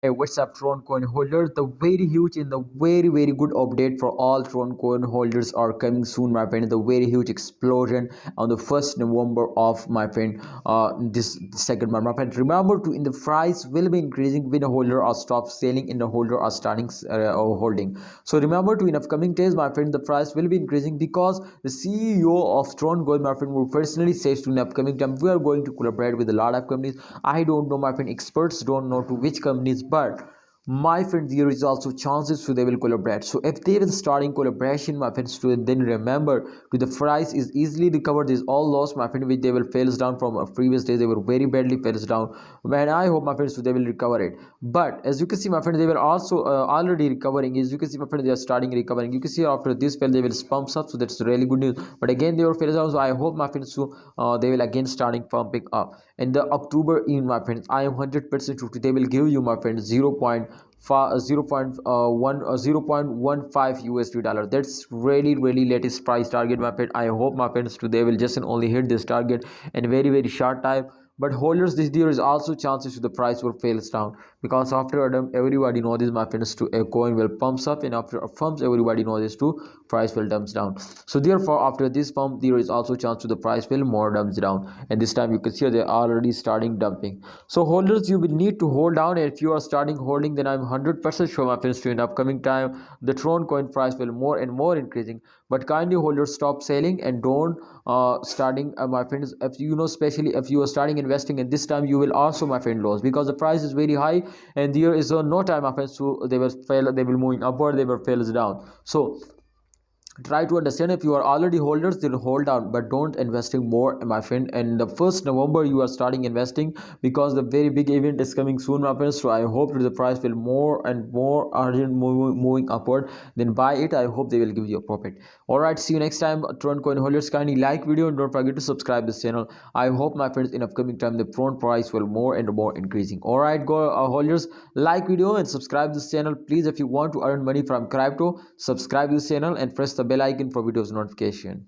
Hey, what's up, Tron coin holders? The very huge and the very good update for all Tron coin holders are coming soon, my friend. The very huge explosion on the 1st November of my friend. This second month, my friend. Remember to in the price will be increasing when a holder are stop selling and the holder are starting or holding. So remember to in upcoming days, my friend, the price will be increasing because the CEO of Tron coin, my friend, will personally says to in upcoming time we are going to collaborate with a lot of companies. I don't know, my friend. Experts don't know to which companies, but my friend, there is also chances so they will collaborate. So if they will starting collaboration, my friends, to then remember to the price is easily recovered. This all loss, my friend, which they will fails down from a previous days, they were very badly fails down. When I hope, my friends, so they will recover it. But as you can see, my friend, they were also already recovering. As you can see, my friend, they are starting recovering. You can see after this fail they will pump up, so that's really good news. But again they were fails down, so I hope, my friends, so they will again starting pumping up in the October. In my friends, I am 100% sure they will give you, my friend, 0.15 USD dollar. That's really latest price target, my friend. I hope, my friends, they will just and only hit this target in very short time. But holders, this there is also chances to the price will fails down, because after Adam everybody knows this, my friends, to a coin will pumps up, and after a pumps everybody knows this too, price will dumps down. So therefore after this pump there is also chance to the price will more dumps down, and this time you can see they're already starting dumping. So holders, you will need to hold down. If you are starting holding, then I'm 100% sure, my friends, to in upcoming time the Tron coin price will more and more increasing. But kindly holders, stop selling and don't starting, my friends, if you know, especially if you are starting investing, and this time you will also, my friend, lose, because the price is very high and there is no time, my friends, so they will fail, they will moving upward, they will fails down. So try to understand, if you are already holders, then hold on, but don't investing more, my friend. And the 1st November you are starting investing, because the very big event is coming soon, my friends. So I hope that the price will more and more urgent moving upward, then buy it. I hope they will give you a profit. All right, see you next time, Tron coin holders. Kindly like video and don't forget to subscribe this channel. I hope, my friends, in upcoming time the Tron price will more and more increasing. All right, go holders, like video and subscribe this channel, please. If you want to earn money from crypto, subscribe this channel and press the bell icon for videos notification.